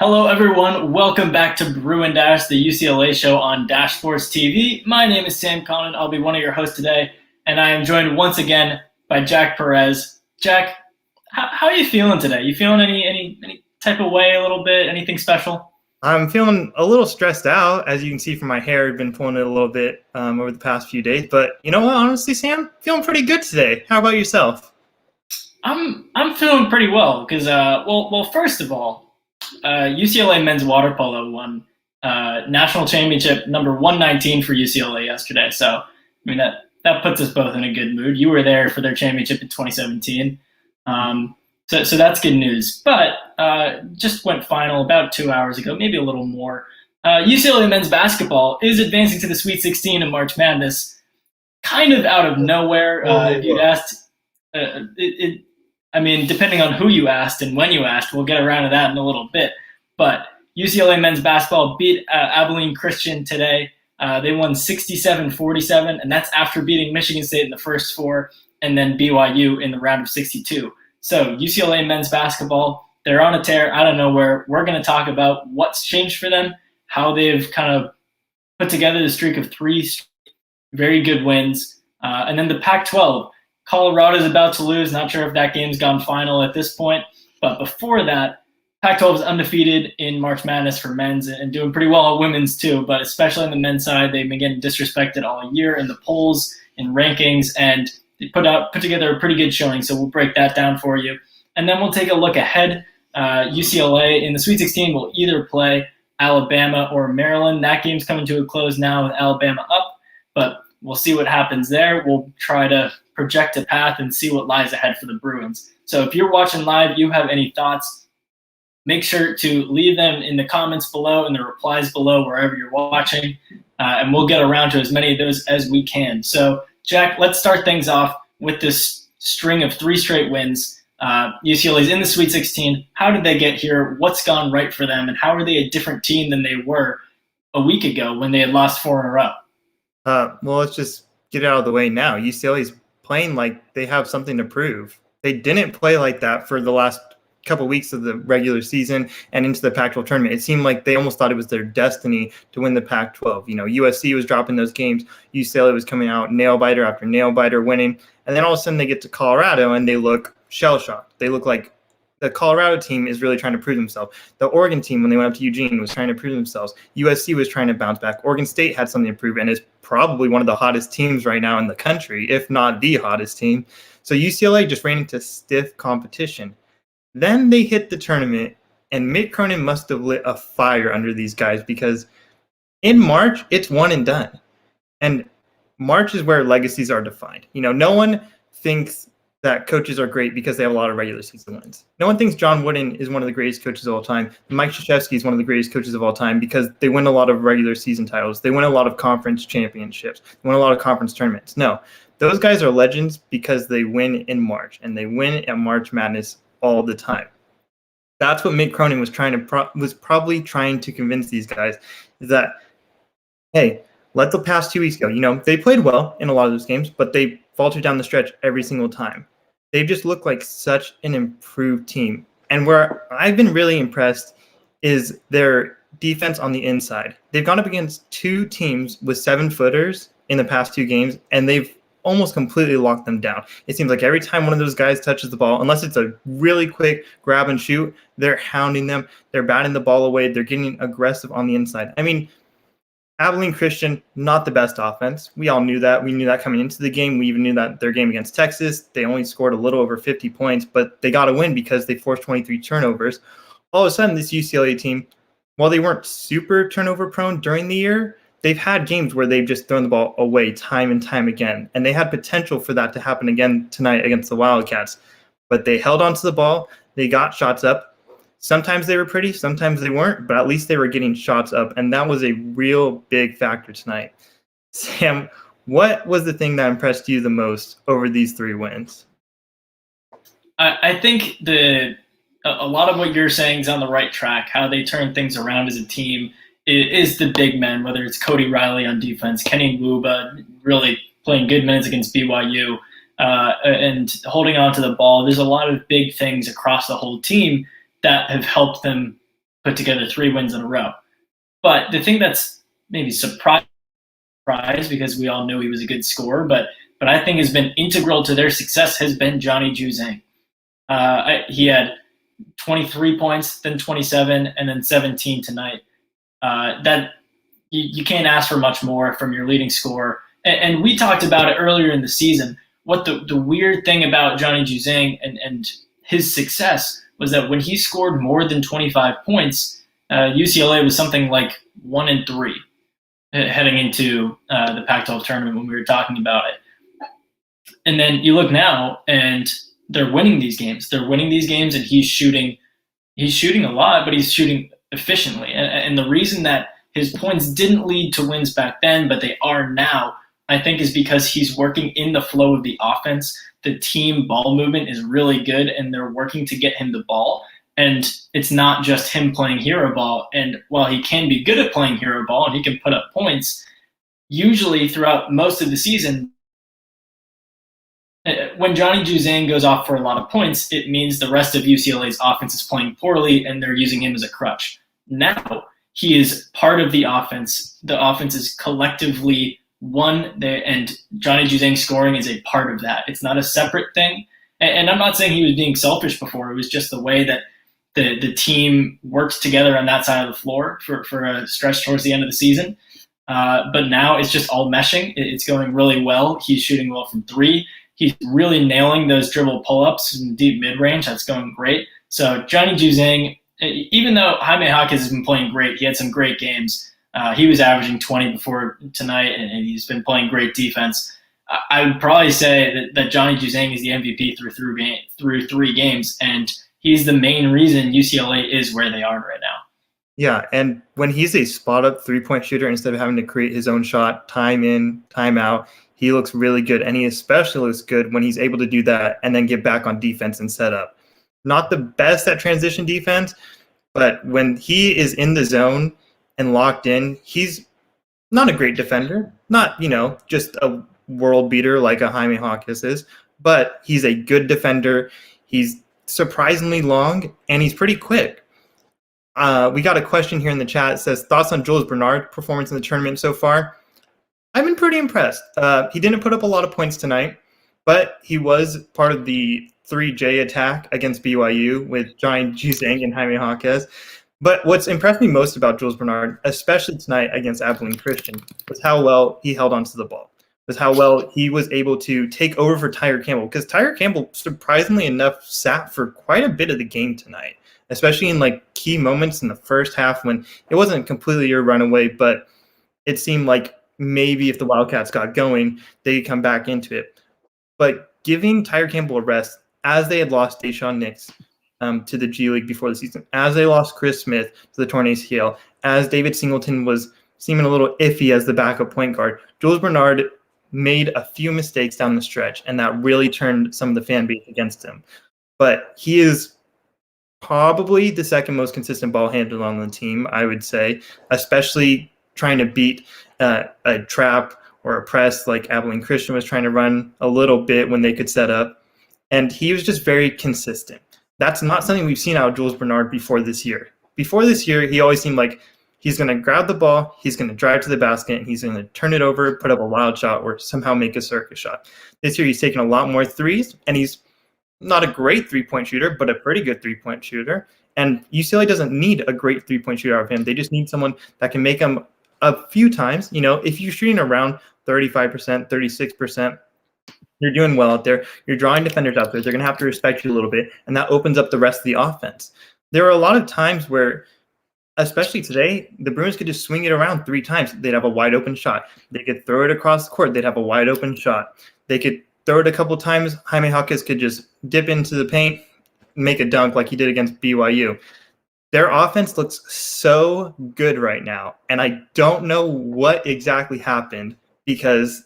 Hello, everyone. Welcome back to Bruin Dash, the UCLA show on Dash Sports TV. My name is Sam Connon. I'll be one of your hosts today, and I am joined once again by Jack Perez. Jack, how are you feeling today? You feeling any type of way a little bit? Anything special? I'm feeling a little stressed out, as you can see from my hair. I've been pulling it a little bit over the past few days. But you know what? Honestly, Sam, feeling pretty good today. How about yourself? I'm feeling pretty well because first of all, UCLA men's water polo won national championship number 119 for UCLA yesterday. So I mean that puts us both in a good mood. You were there for their championship in 2017. So that's good news. But just went final about 2 hours ago, maybe a little more. UCLA men's basketball is advancing to the Sweet 16 in March Madness, kind of out of nowhere. If you'd asked, depending on who you asked and when you asked, we'll get around to that in a little bit. But UCLA men's basketball beat Abilene Christian today. They won 67-47, and that's after beating Michigan State in the first four and then BYU in the round of 62. So UCLA men's basketball, they're on a tear out of nowhere. We're going to talk about what's changed for them, how they've kind of put together the streak of three very good wins. And then the Pac-12, Colorado's about to lose. Not sure if that game's gone final at this point. But before that, Pac-12 is undefeated in March Madness for men's and doing pretty well on women's too. But especially on the men's side, they've been getting disrespected all year in the polls, in rankings, and they put together a pretty good showing. So we'll break that down for you. And then we'll take a look ahead. UCLA in the Sweet 16 will either play Alabama or Maryland. That game's coming to a close now with Alabama up. But we'll see what happens there. We'll try to project a path and see what lies ahead for the Bruins. So if you're watching live, you have any thoughts, make sure to leave them in the comments below, in the replies below, wherever you're watching, and we'll get around to as many of those as we can. So, Jack, let's start things off with this string of three straight wins. UCLA's in the Sweet 16. How did they get here? What's gone right for them? And how are they a different team than they were a week ago when they had lost four in a row? Well, let's just get it out of the way now. UCLA's playing like they have something to prove. They didn't play like that for the last couple weeks of the regular season and into the Pac-12 tournament. It seemed like they almost thought it was their destiny to win the Pac-12. You know, USC was dropping those games. UCLA was coming out nail-biter after nail-biter winning. And then all of a sudden they get to Colorado and they look shell-shocked. They look like the Colorado team is really trying to prove themselves. The Oregon team, when they went up to Eugene, was trying to prove themselves. USC was trying to bounce back. Oregon State had something to prove and is probably one of the hottest teams right now in the country, if not the hottest team. So UCLA just ran into stiff competition. Then they hit the tournament, and Mick Cronin must have lit a fire under these guys because in March, it's one and done. And March is where legacies are defined. You know, no one thinks that coaches are great because they have a lot of regular season wins. No one thinks John Wooden is one of the greatest coaches of all time. Mike Krzyzewski is one of the greatest coaches of all time because they win a lot of regular season titles. They win a lot of conference championships. They win a lot of conference tournaments. No, those guys are legends because they win in March, and they win at March Madness all the time. That's what Mick Cronin was probably trying to convince these guys, is that, hey, let the past 2 weeks go. You know, they played well in a lot of those games, but they faltered down the stretch every single time. They just look like such an improved team. And where I've been really impressed is their defense on the inside. They've gone up against two teams with 7-footers in the past two games, and they've almost completely locked them down. It seems like every time one of those guys touches the ball, unless it's a really quick grab and shoot, they're hounding them. They're batting the ball away. They're getting aggressive on the inside. I mean, Abilene Christian, not the best offense. We all knew that. We knew that coming into the game. We even knew that their game against Texas, they only scored a little over 50 points, but they got a win because they forced 23 turnovers. All of a sudden, this UCLA team, while they weren't super turnover prone during the year, they've had games where they've just thrown the ball away time and time again, and they had potential for that to happen again tonight against the Wildcats. But they held onto the ball. They got shots up. Sometimes they were pretty, sometimes they weren't, but at least they were getting shots up, and that was a real big factor tonight. Sam, what was the thing that impressed you the most over these three wins? I think a lot of what you're saying is on the right track, how they turn things around as a team. It is the big men, whether it's Cody Riley on defense, Kenny Nwuba really playing good minutes against BYU, and holding on to the ball. There's a lot of big things across the whole team that have helped them put together 3 wins in a row. But the thing that's maybe surprised because we all knew he was a good scorer, but I think has been integral to their success has been Johnny Juzang. He had 23 points, then 27, and then 17 tonight. That you can't ask for much more from your leading scorer. And we talked about it earlier in the season. What the weird thing about Johnny Juzang and his success was that when he scored more than 25 points, UCLA was something like 1-3 heading into the Pac-12 tournament when we were talking about it. And then you look now, and they're winning these games. They're winning these games, and he's shooting a lot, but he's shooting efficiently. And the reason that his points didn't lead to wins back then, but they are now, I think is because he's working in the flow of the offense. The team ball movement is really good, and they're working to get him the ball. And it's not just him playing hero ball. And while he can be good at playing hero ball and he can put up points, usually throughout most of the season, when Johnny Juzang goes off for a lot of points, it means the rest of UCLA's offense is playing poorly and they're using him as a crutch. Now he is part of the offense. The offense is collectively one there, and Johnny Juzang scoring is a part of that. It's not a separate thing. And I'm not saying he was being selfish before. It was just the way that the team works together on that side of the floor for a stretch towards the end of the season. But now it's just all meshing. It's going really well. He's shooting well from 3. He's really nailing those dribble pull-ups in deep mid-range. That's going great. So Johnny Juzang, even though Jaime Jaquez has been playing great, he had some great games. He was averaging 20 before tonight, and he's been playing great defense. I would probably say that Johnny Juzang is the MVP through 3 games, and he's the main reason UCLA is where they are right now. Yeah, and when he's a spot-up three-point shooter, instead of having to create his own shot, time in, time out, he looks really good. And he especially looks good when he's able to do that and then get back on defense and set up. Not the best at transition defense, but when he is in the zone and locked in, he's not a great defender. Not, just a world beater like a Jaime Jaquez is, but he's a good defender. He's surprisingly long, and he's pretty quick. We got a question here in the chat. It says, thoughts on Jules Bernard's performance in the tournament so far? I've been pretty impressed. He didn't put up a lot of points tonight, but he was part of the 3J attack against BYU with Johnny Juzang and Jaime Jaquez. But what's impressed me most about Jules Bernard, especially tonight against Abilene Christian, was how well he held onto the ball, was how well he was able to take over for Tyger Campbell, because Tyger Campbell, surprisingly enough, sat for quite a bit of the game tonight, especially in key moments in the first half when it wasn't completely a runaway, but it seemed like maybe if the Wildcats got going, they'd come back into it. But giving Tyger Campbell a rest, as they had lost Deshaun Nix to the G League before the season, as they lost Chris Smith to the Tornado Scale, as David Singleton was seeming a little iffy as the backup point guard, Jules Bernard made a few mistakes down the stretch, and that really turned some of the fan base against him. But he is probably the second most consistent ball handler on the team, I would say, especially trying to beat a trap or a press like Abilene Christian was trying to run a little bit when they could set up. And he was just very consistent. That's not something we've seen out of Jules Bernard before this year. Before this year, he always seemed like he's going to grab the ball, he's going to drive to the basket, and he's going to turn it over, put up a wild shot, or somehow make a circus shot. This year, he's taken a lot more threes, and he's not a great three-point shooter, but a pretty good three-point shooter. And UCLA doesn't need a great three-point shooter out of him. They just need someone that can make them a few times. If you're shooting around 35%, 36%, you're doing well out there. You're drawing defenders out there. They're going to have to respect you a little bit, and that opens up the rest of the offense. There are a lot of times where, especially today, the Bruins could just swing it around 3 times. They'd have a wide open shot. They could throw it across the court. They'd have a wide open shot. They could throw it a couple times. Jaime Jaquez could just dip into the paint, make a dunk like he did against BYU. Their offense looks so good right now, and I don't know what exactly happened, because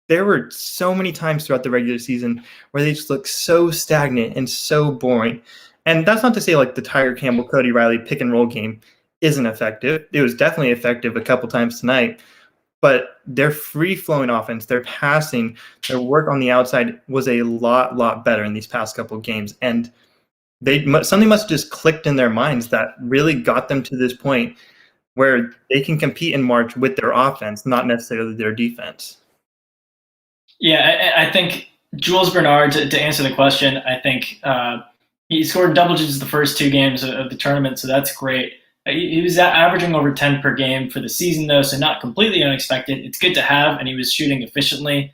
there were so many times throughout the regular season where they just look so stagnant and so boring. And that's not to say the Tyger Campbell, Cody Riley pick and roll game isn't effective. It was definitely effective a couple times tonight, but their free-flowing offense, their passing, their work on the outside was a lot better in these past couple of games. And Something must have just clicked in their minds that really got them to this point where they can compete in March with their offense, not necessarily their defense. Yeah, I think Jules Bernard, to answer the question, I think he scored double digits the first 2 games of the tournament, so that's great. He was averaging over 10 per game for the season, though, so not completely unexpected. It's good to have, and he was shooting efficiently.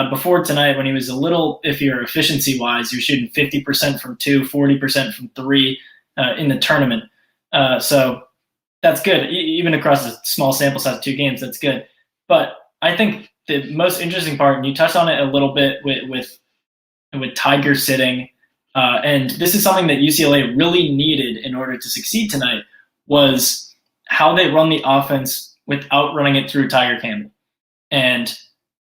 Before tonight, when he was a little iffier efficiency-wise, he was shooting 50% from 2, 40% from 3 in the tournament. So that's good. Even across a small sample size of 2 games, that's good. But I think the most interesting part, and you touched on it a little bit with Tiger sitting, and this is something that UCLA really needed in order to succeed tonight, was how they run the offense without running it through Tiger Campbell. And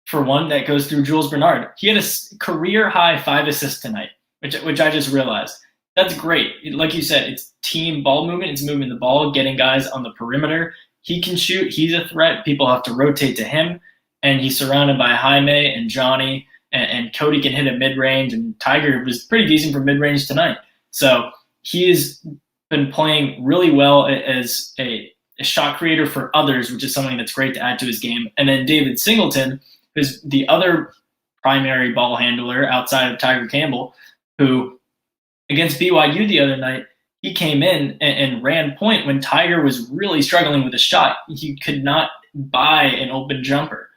for one, that goes through Jules Bernard. He had a career-high 5 assists tonight, which I just realized. That's great. Like you said, it's team ball movement. It's moving the ball, getting guys on the perimeter. He can shoot. He's a threat. People have to rotate to him. And he's surrounded by Jaime and Johnny, and Cody can hit a mid-range, and Tiger was pretty decent for mid-range tonight. So he has been playing really well as a shot creator for others, which is something that's great to add to his game. And then David Singleton, who's the other primary ball handler outside of Tiger Campbell, who against BYU the other night, he came in and ran point when Tiger was really struggling with a shot. He could not buy an open jumper.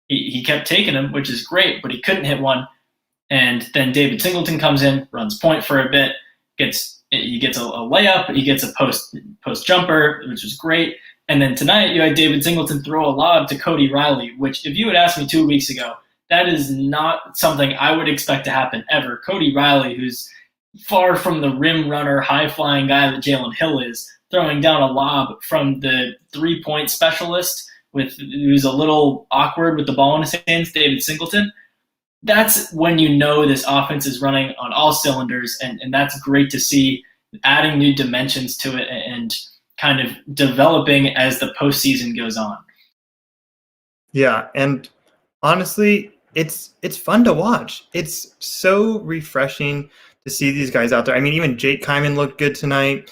He kept taking them, which is great, but he couldn't hit one. And then David Singleton comes in, runs point for a bit, he gets a layup, he gets a post jumper, which is great. And then tonight you had David Singleton throw a lob to Cody Riley, which if you had asked me 2 weeks ago, that is not something I would expect to happen ever. Cody Riley, who's far from the rim runner, high-flying guy that Jalen Hill is, throwing down a lob from the three-point specialist who's a little awkward with the ball in his hands, David Singleton. That's when you know this offense is running on all cylinders, and that's great to see, adding new dimensions to it and kind of developing as the postseason goes on. Yeah, and honestly, it's fun to watch. It's so refreshing to see these guys out there. I mean, even Jake Kyman looked good tonight.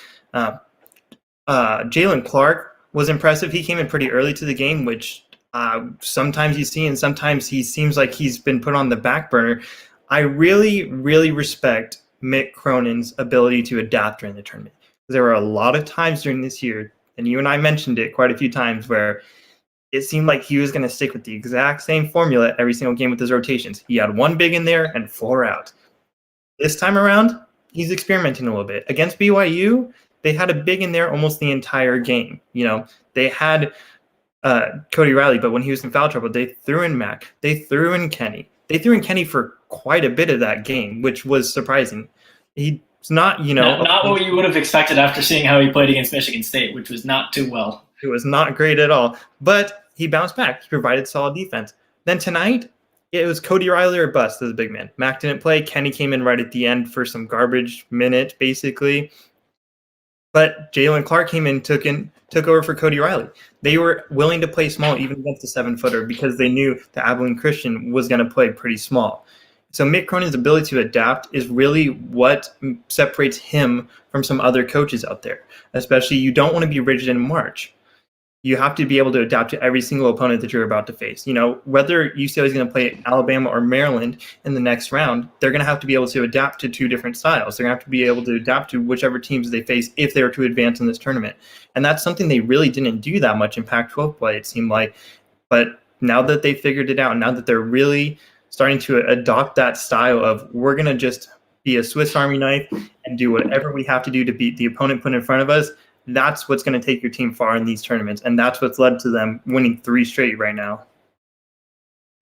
Jalen Clark was impressive. He came in pretty early to the game, which sometimes you see, and sometimes he seems like he's been put on the back burner. I really, really respect Mick Cronin's ability to adapt during the tournament. There were a lot of times during this year, and you and I mentioned it quite a few times, where it seemed like he was going to stick with the exact same formula every single game with his rotations. He had 1 big in there and 4 out. This time around, he's experimenting a little bit. Against BYU, they had a big in there almost the entire game. You know, they had Cody Riley, but when he was in foul trouble, they threw in Mac. They threw in Kenny. They threw in Kenny for quite a bit of that game, which was surprising. He's not, not what you would have expected after seeing how he played against Michigan State, which was not too well. It was not great at all, but he bounced back. He provided solid defense. Then tonight, it was Cody Riley or bust as a big man. Mac didn't play. Kenny came in right at the end for some garbage minute, basically. But Jalen Clark came in, took over for Cody Riley. They were willing to play small even against a 7-footer because they knew that Abilene Christian was going to play pretty small. So Mick Cronin's ability to adapt is really what separates him from some other coaches out there. Especially, you don't want to be rigid in March. You have to be able to adapt to every single opponent that you're about to face. You know, whether UCLA is going to play Alabama or Maryland in the next round, they're going to have to be able to adapt to 2 different styles. They're going to have to be able to adapt to whichever teams they face if they were to advance in this tournament. And that's something they really didn't do that much in Pac-12 play, it seemed like. But now that they figured it out, now that they're really starting to adopt that style of we're going to just be a Swiss Army knife and do whatever we have to do to beat the opponent put in front of us, that's what's going to take your team far in these tournaments. And that's what's led to them winning 3 straight right now.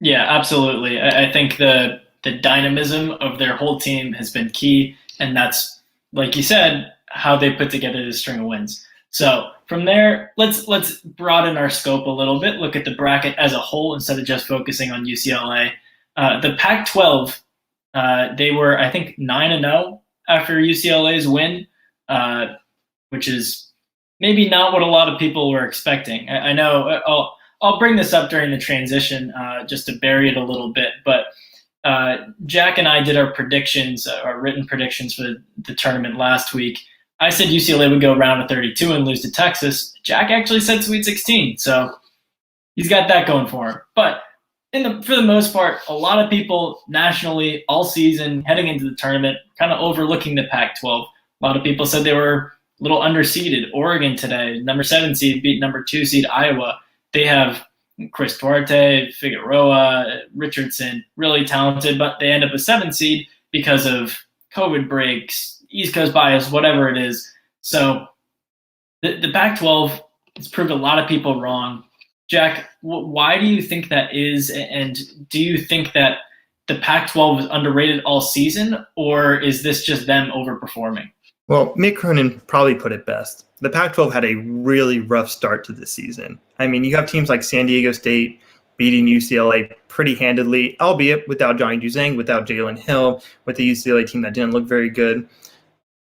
Yeah, absolutely. I think the dynamism of their whole team has been key. And that's, like you said, how they put together this string of wins. So from there, let's broaden our scope a little bit, look at the bracket as a whole instead of just focusing on UCLA. The Pac-12, they were, I think, 9-0 after UCLA's win, which is maybe not what a lot of people were expecting. I know I'll bring this up during the transition just to bury it a little bit, but Jack and I did our predictions, our written predictions for the tournament last week. I said UCLA would go round of 32 and lose to Texas. Jack actually said Sweet 16, so he's got that going for him. But for the most part, a lot of people nationally all season heading into the tournament kind of overlooking the Pac-12. A lot of people said they were a little underseeded. Oregon today, number 7 seed, beat number 2 seed Iowa. They have Chris Duarte, Figueroa, Richardson, really talented, but they end up a 7 seed because of COVID breaks, East Coast bias, whatever it is. So the Pac-12 has proved a lot of people wrong. Jack, why do you think that is? And do you think that the Pac-12 was underrated all season, or is this just them overperforming? Well, Mick Cronin probably put it best. The Pac-12 had a really rough start to the season. I mean, you have teams like San Diego State beating UCLA pretty handedly, albeit without Johnny Juzang, without Jalen Hill, with the UCLA team that didn't look very good.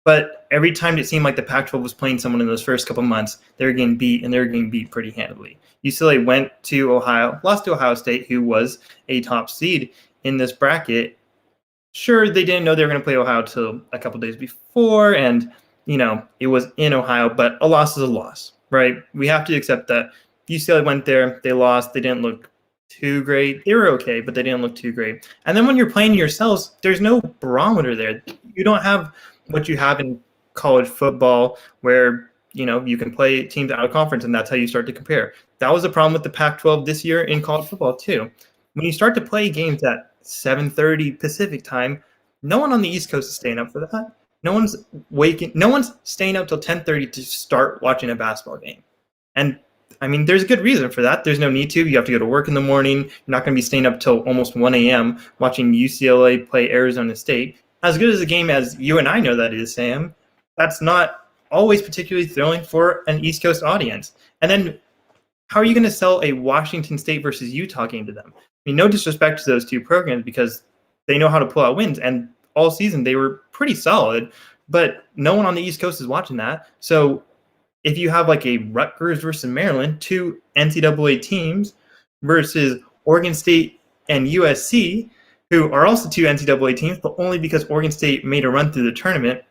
But every time it seemed like the Pac-12 was playing someone in those first couple months, they were getting beat, and they were getting beat pretty handily. UCLA went to Ohio, lost to Ohio State, who was a top seed in this bracket. Sure, they didn't know they were going to play Ohio till a couple days before, and, it was in Ohio, but a loss is a loss, right? We have to accept that. UCLA went there, they lost, they didn't look too great. They were okay, but they didn't look too great. And then when you're playing yourselves, there's no barometer there. You don't have what you have in college football where, you can play teams out of conference, and that's how you start to compare. That was the problem with the Pac-12 this year in college football too. When you start to play games at 7:30 Pacific time, no one on the East Coast is staying up for that. No one's staying up till 10:30 to start watching a basketball game. And I mean, there's a good reason for that. There's no need to. You have to go to work in the morning. You're not going to be staying up till almost 1 a.m. watching UCLA play Arizona State. As good as a game as you and I know that is, Sam, that's not always particularly thrilling for an East Coast audience. And then how are you going to sell a Washington State versus Utah game to them? I mean, no disrespect to those two programs because they know how to pull out wins. And all season they were pretty solid, but no one on the East Coast is watching that. So if you have like a Rutgers versus Maryland, 2 NCAA teams versus Oregon State and USC, who are also 2 NCAA teams, but only because Oregon State made a run through the tournament,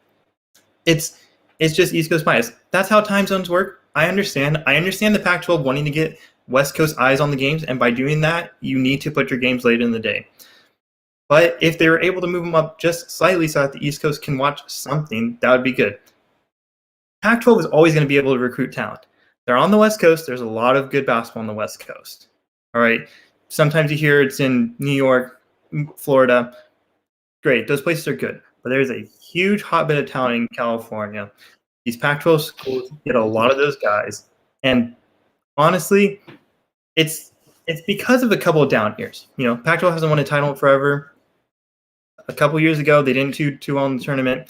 it's just East Coast bias. That's how time zones work. I understand the Pac-12 wanting to get West Coast eyes on the games, and by doing that, you need to put your games late in the day. But if they were able to move them up just slightly so that the East Coast can watch something, that would be good. Pac-12 is always going to be able to recruit talent. They're on the West Coast. There's a lot of good basketball on the West Coast. All right. Sometimes you hear it's in New York, Florida. Great. Those places are good. But there's a huge hotbed of talent in California. These Pac-12 schools get a lot of those guys. And honestly, it's because of a couple of down years. Pac-12 hasn't won a title forever. A couple years ago, they didn't do too well in the tournament.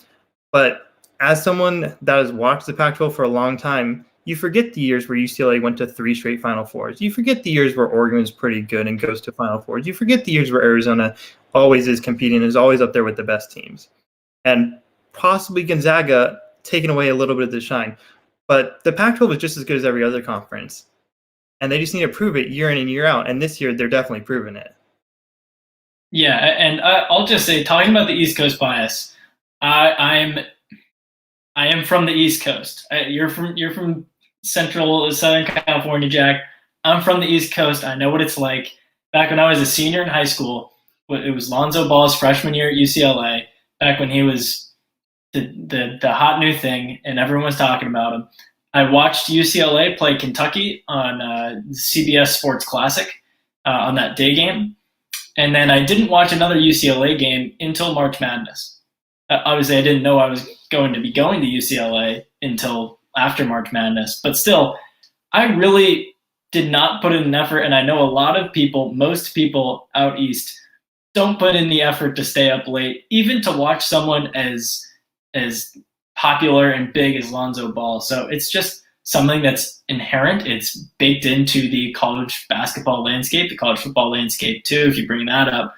But as someone that has watched the Pac-12 for a long time, you forget the years where UCLA went to 3 straight Final Fours. You forget the years where Oregon is pretty good and goes to Final Fours. You forget the years where Arizona always is competing, is always up there with the best teams. And possibly Gonzaga taking away a little bit of the shine. But the Pac-12 is just as good as every other conference. And they just need to prove it year in and year out. And this year, they're definitely proving it. Yeah, and I'll just say, talking about the East Coast bias, I am from the East Coast. You're from Southern California, Jack. I'm from the East Coast. I know what it's like. Back when I was a senior in high school, it was Lonzo Ball's freshman year at UCLA. Back when he was the hot new thing, and everyone was talking about him. I watched UCLA play Kentucky on CBS Sports Classic on that day game, and then I didn't watch another UCLA game until March Madness. Obviously, I didn't know I was going to be going to UCLA until after March Madness. But still, I really did not put in an effort, and I know a lot of people, most people out east, don't put in the effort to stay up late, even to watch someone as popular and big as Lonzo Ball. So it's just something that's inherent. It's baked into the college basketball landscape, the college football landscape too, if you bring that up.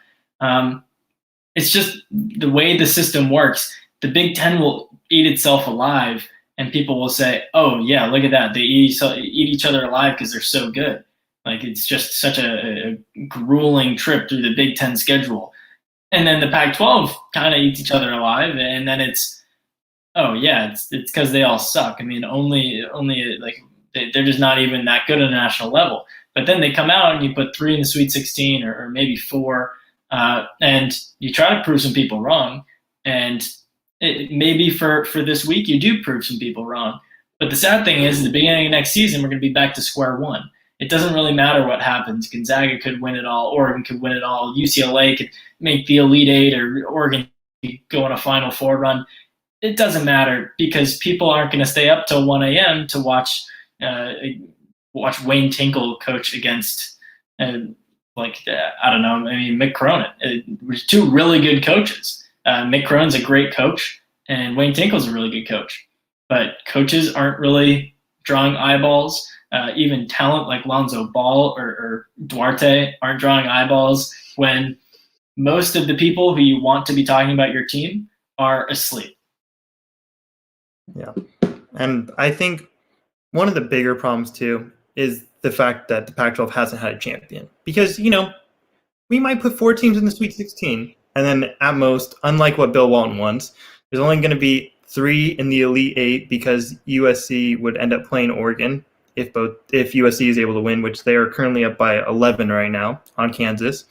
It's just the way the system works. The Big Ten will eat itself alive, and people will say, oh, yeah, look at that. They eat each other alive because they're so good. Like, it's just such a grueling trip through the Big Ten schedule. And then the Pac-12 kind of eats each other alive, and then it's because they all suck. I mean, only like they're just not even that good at a national level. But then they come out and you put 3 in the Sweet 16 or maybe 4, and you try to prove some people wrong. And maybe for this week you do prove some people wrong. But the sad thing is, at the beginning of next season, we're going to be back to square one. It doesn't really matter what happens. Gonzaga could win it all. Oregon could win it all. UCLA could make the Elite Eight, or Oregon could go on a Final Four run. It doesn't matter because people aren't going to stay up till 1 a.m. to watch Wayne Tinkle coach against, I don't know, Mick Cronin. We're 2 really good coaches. Mick Cronin's a great coach, and Wayne Tinkle's a really good coach. But coaches aren't really drawing eyeballs. Even talent like Lonzo Ball or Duarte aren't drawing eyeballs when most of the people who you want to be talking about your team are asleep. Yeah. And I think one of the bigger problems, too, is the fact that the Pac-12 hasn't had a champion. Because, we might put 4 teams in the Sweet 16, and then at most, unlike what Bill Walton wants, there's only going to be 3 in the Elite Eight because USC would end up playing Oregon if USC is able to win, which they are currently up by 11 right now on Kansas.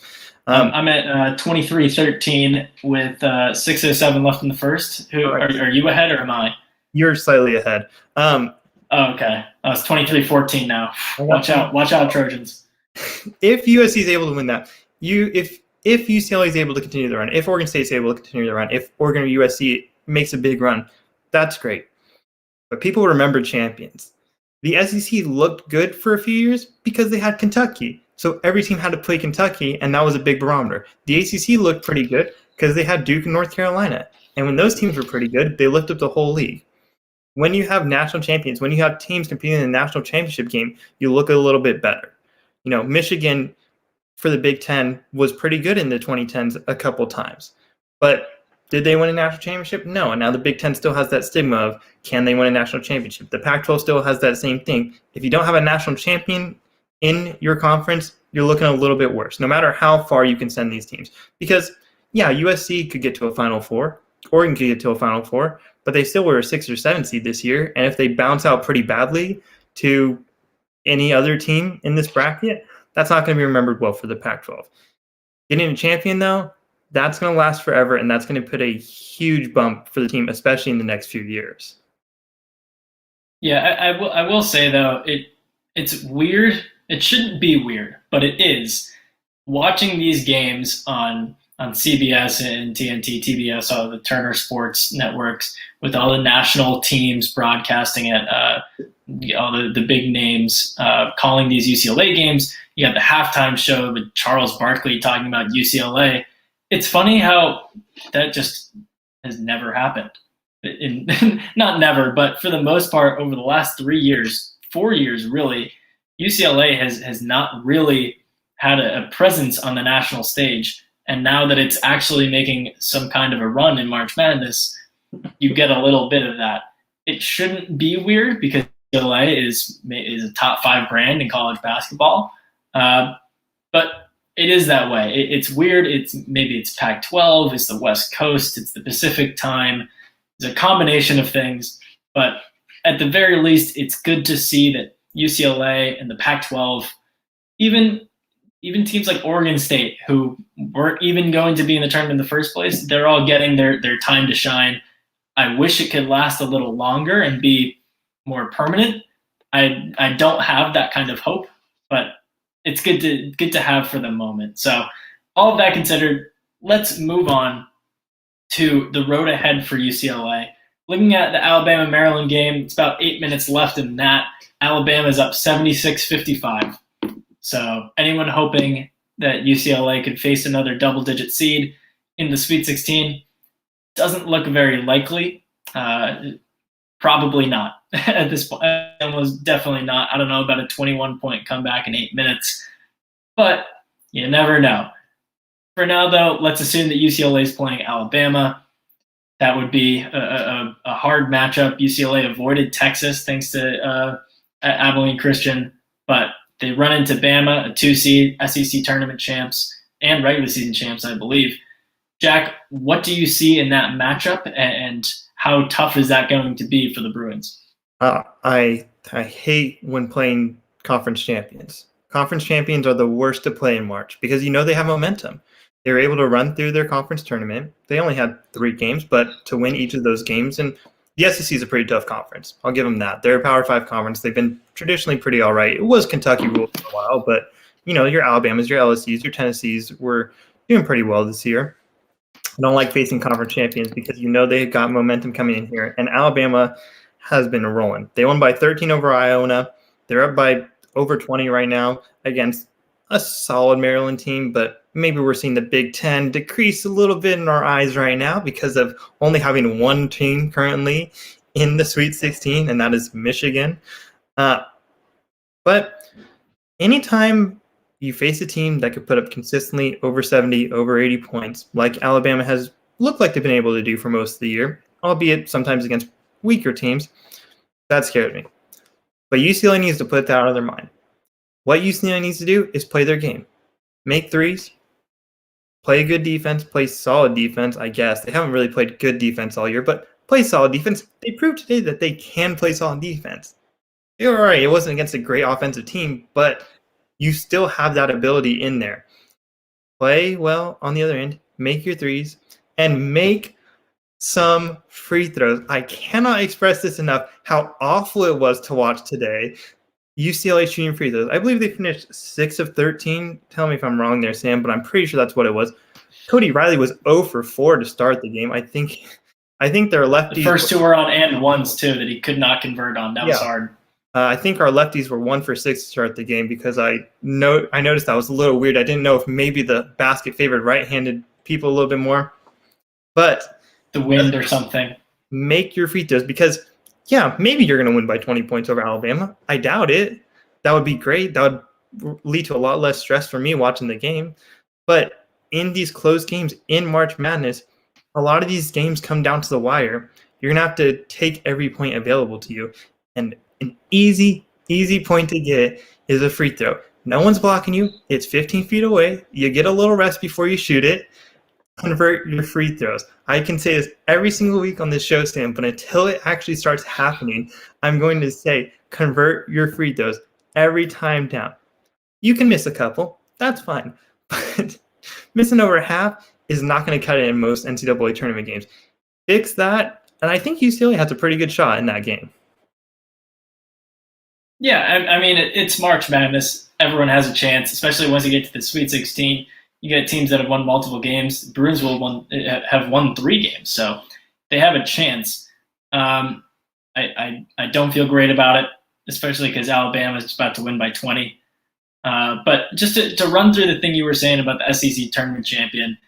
I'm at 23-13 with 6:07 left in the first. Are you ahead or am I? You're slightly ahead. Okay. It's 23-14 now. Watch out, Trojans. If USC is able to win that, if UCLA is able to continue the run, if Oregon State is able to continue the run, if Oregon or USC makes a big run, that's great. But people remember champions. The SEC looked good for a few years because they had Kentucky. So every team had to play Kentucky, and that was a big barometer. The ACC looked pretty good because they had Duke and North Carolina. And when those teams were pretty good, they lifted up the whole league. When you have national champions, when you have teams competing in the national championship game, you look a little bit better. Michigan for the Big Ten was pretty good in the 2010s a couple times. But did they win a national championship? No. And now the Big Ten still has that stigma of, can they win a national championship? The Pac-12 still has that same thing. If you don't have a national champion in your conference, you're looking a little bit worse, no matter how far you can send these teams. Because, USC could get to a Final Four. Oregon could get to a Final Four. But they still were a 6 or 7 seed this year. And if they bounce out pretty badly to any other team in this bracket, that's not going to be remembered well for the Pac-12. Getting a champion, though, that's going to last forever, and that's going to put a huge bump for the team, especially in the next few years. Yeah, I will say, though, it's weird. It shouldn't be weird, but it is. Watching these games on CBS and TNT, TBS, all the Turner Sports networks, with all the national teams broadcasting it, all the big names calling these UCLA games. You got the halftime show with Charles Barkley talking about UCLA. It's funny how that just has never happened. Not never, but for the most part, over the last 3 years, 4 years really, UCLA has not really had a presence on the national stage. And now that it's actually making some kind of a run in March Madness, you get a little bit of that. It shouldn't be weird because UCLA is a top 5 brand in college basketball. But it is that way. It's weird. Maybe it's Pac-12, it's the West Coast, it's the Pacific time. It's a combination of things. But at the very least, it's good to see that UCLA and the Pac-12, even teams like Oregon State, who weren't even going to be in the tournament in the first place, they're all getting their time to shine. I wish it could last a little longer and be more permanent. I don't have that kind of hope, but it's good to have for the moment. So all of that considered, let's move on to the road ahead for UCLA. Looking at the Alabama-Maryland game, it's about 8 minutes left in that. Alabama's up 76-55. So anyone hoping that UCLA could face another double-digit seed in the Sweet 16 doesn't look very likely. Probably not at this point. Almost definitely not. I don't know about a 21-point comeback in 8 minutes, but you never know. For now, though, let's assume that UCLA is playing Alabama. That would be a hard matchup. UCLA avoided Texas thanks to Abilene Christian, but they run into Bama, a 2 seed, SEC tournament champs, and regular season champs, I believe. Jack, what do you see in that matchup, and how tough is that going to be for the Bruins? I hate when playing conference champions. Conference champions are the worst to play in March because they have momentum. They were able to run through their conference tournament. They only had 3 games, but to win each of those games, and the SEC is a pretty tough conference. I'll give them that. They're a Power 5 conference. They've been traditionally pretty all right. It was Kentucky ruled for a while, but your Alabamas, your LSUs, your Tennessees were doing pretty well this year. I don't like facing conference champions because they got momentum coming in here, and Alabama has been rolling. They won by 13 over Iona. They're up by over 20 right now against a solid Maryland team, but maybe we're seeing the Big Ten decrease a little bit in our eyes right now because of only having one team currently in the Sweet 16, and that is Michigan. But anytime you face a team that could put up consistently over 70, over 80 points, like Alabama has looked like they've been able to do for most of the year, albeit sometimes against weaker teams, that scares me. But UCLA needs to put that out of their mind. What UCLA needs to do is play their game. Make threes, play good defense, play solid defense, I guess. They haven't really played good defense all year, but play solid defense. They proved today that they can play solid defense. You're all right. It wasn't against a great offensive team, but you still have that ability in there. Play well on the other end, make your threes, and make some free throws. I cannot express this enough, how awful it was to watch today. UCLA shooting free throws. I believe they finished 6 of 13. Tell me if I'm wrong there, Sam, but I'm pretty sure that's what it was. Cody Riley was 0 for 4 to start the game. I think their lefties. The first 2 were on and ones too that he could not convert on. That was hard. I think our lefties were 1 for 6 to start the game because I noticed that was a little weird. I didn't know if maybe the basket favored right-handed people a little bit more, but the wind or something. Make your free throws because, maybe you're going to win by 20 points over Alabama. I doubt it. That would be great. That would lead to a lot less stress for me watching the game. But in these close games in March Madness, a lot of these games come down to the wire. You're going to have to take every point available to you. And an easy point to get is a free throw. No one's blocking you. It's 15 feet away. You get a little rest before you shoot it. Convert your free throws. I can say this every single week on this show, Sam, but until it actually starts happening, I'm going to say convert your free throws every time down. You can miss a couple. That's fine. But missing over half is not going to cut it in most NCAA tournament games. Fix that, and I think UCLA has a pretty good shot in that game. Yeah, I mean, it's March Madness. Everyone has a chance, especially once you get to the Sweet 16. You get teams that have won multiple games. The Bruins have won 3 games, so they have a chance. I don't feel great about it, especially because Alabama is about to win by 20. But just to run through the thing you were saying about the SEC tournament champion,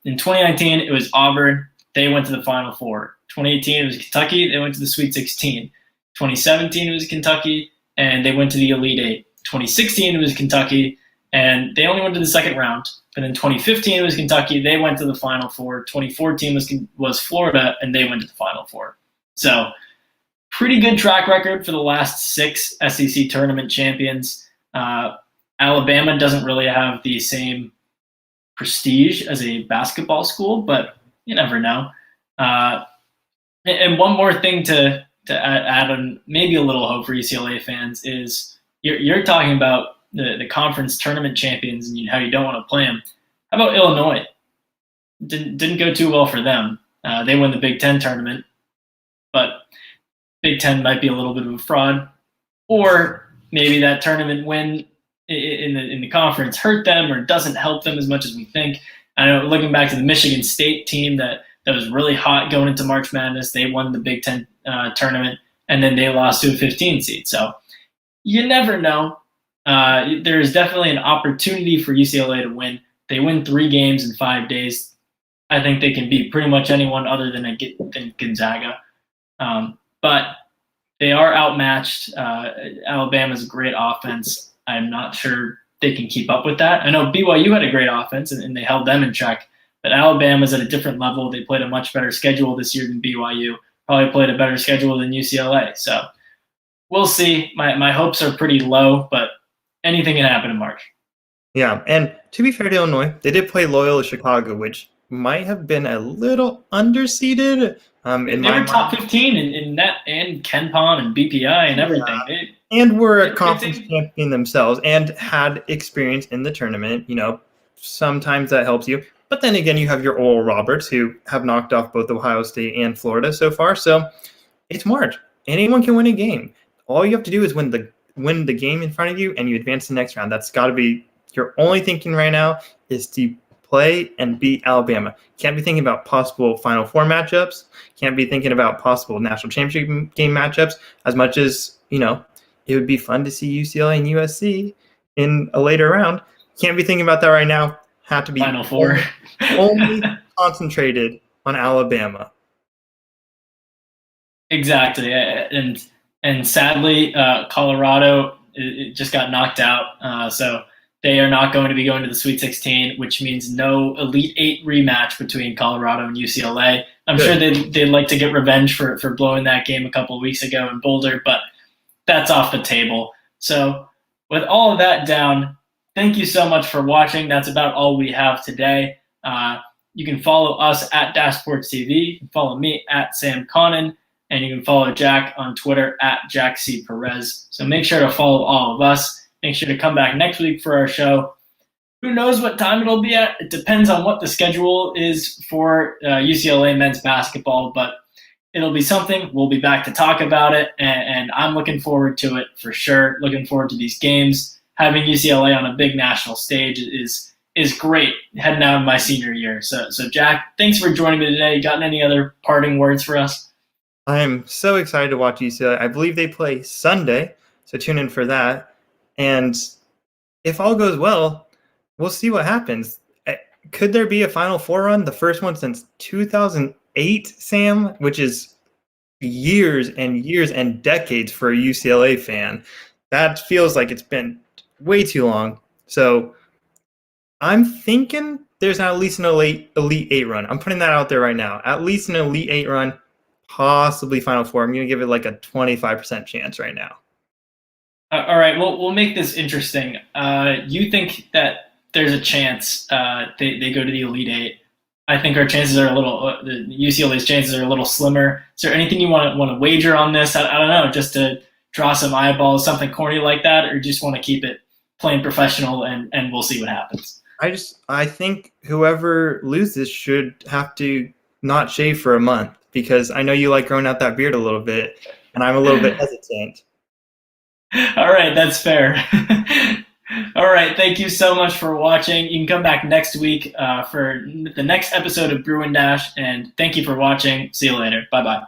in 2019, it was Auburn. They went to the Final Four. 2018, it was Kentucky. They went to the Sweet 16. 2017, it was Kentucky, and they went to the Elite Eight. 2016, it was Kentucky, and they only went to the second round. But in 2015, it was Kentucky. They went to the Final Four. 2014 was Florida, and they went to the Final Four. So pretty good track record for the last 6 SEC tournament champions. Alabama doesn't really have the same prestige as a basketball school, but you never know. And one more thing to add on maybe a little hope for UCLA fans is you're talking about the conference tournament champions and how you don't want to play them. How about Illinois? Didn't go too well for them. They won the Big Ten tournament, but Big Ten might be a little bit of a fraud, or maybe that tournament win in the conference hurt them or doesn't help them as much as we think. I know, looking back to the Michigan State team that was really hot going into March Madness, they won the Big Ten tournament, and then they lost to a 15 seed. So you never know. There is definitely an opportunity for UCLA to win. They win 3 games in 5 days. I think they can beat pretty much anyone other than Gonzaga. But they are outmatched. Alabama's a great offense. I'm not sure they can keep up with that. I know BYU had a great offense, and they held them in check. But Alabama's at a different level. They played a much better schedule this year than BYU. Probably played a better schedule than UCLA. So we'll see. My hopes are pretty low, but anything can happen in March. Yeah, and to be fair to Illinois, they did play Loyola Chicago, which might have been a little underseeded. In They my were top mind. 15 in net and KenPom and BPI and everything. And were a It's conference champion themselves and had experience in the tournament. Sometimes that helps you. But then again, you have your Oral Roberts who have knocked off both Ohio State and Florida so far. So it's March. Anyone can win a game. All you have to do is win the game in front of you and you advance to the next round. That's got to be your only thinking right now is to play and beat Alabama. Can't be thinking about possible Final Four matchups. Can't be thinking about possible national championship game matchups as much as, it would be fun to see UCLA and USC in a later round. Can't be thinking about that right now. Have to be Final Four. only concentrated on Alabama. Exactly, and sadly, Colorado it just got knocked out, so they are not going to be going to the Sweet 16, which means no Elite Eight rematch between Colorado and UCLA. I'm sure they'd like to get revenge for blowing that game a couple of weeks ago in Boulder, but that's off the table. So with all of that down, thank you so much for watching. That's about all we have today. You can follow us at Dashboards TV. You can follow me at Sam Connon, and you can follow Jack on Twitter at Jack C. Perez. So make sure to follow all of us. Make sure to come back next week for our show. Who knows what time it'll be at? It depends on what the schedule is for UCLA men's basketball, but it'll be something. We'll be back to talk about it, and I'm looking forward to it for sure. Looking forward to these games. Having UCLA on a big national stage is great heading out of my senior year. So Jack, thanks for joining me today. You got any other parting words for us? I am so excited to watch UCLA. I believe they play Sunday, so tune in for that. And if all goes well, we'll see what happens. Could there be a Final Four run? The first one since 2008, Sam, which is years and years and decades for a UCLA fan. That feels like it's been way too long. So I'm thinking there's at least an Elite Eight run. I'm putting that out there right now. At least an Elite Eight run, possibly Final Four. I'm going to give it like a 25% chance right now. All right, well, we'll make this interesting. You think that there's a chance they go to the Elite Eight? I think our chances are a little UCLA's chances are a little slimmer. Is there anything you want to wager on this? I don't know, just to draw some eyeballs, something corny like that, or just want to keep it plain professional and we'll see what happens? I think whoever loses should have to not shave for a month because I know you like growing out that beard a little bit, and I'm a little bit hesitant. All right, that's fair. All right, thank you so much for watching. You can come back next week for the next episode of Bruin Dash, and thank you for watching. See you later. Bye-bye.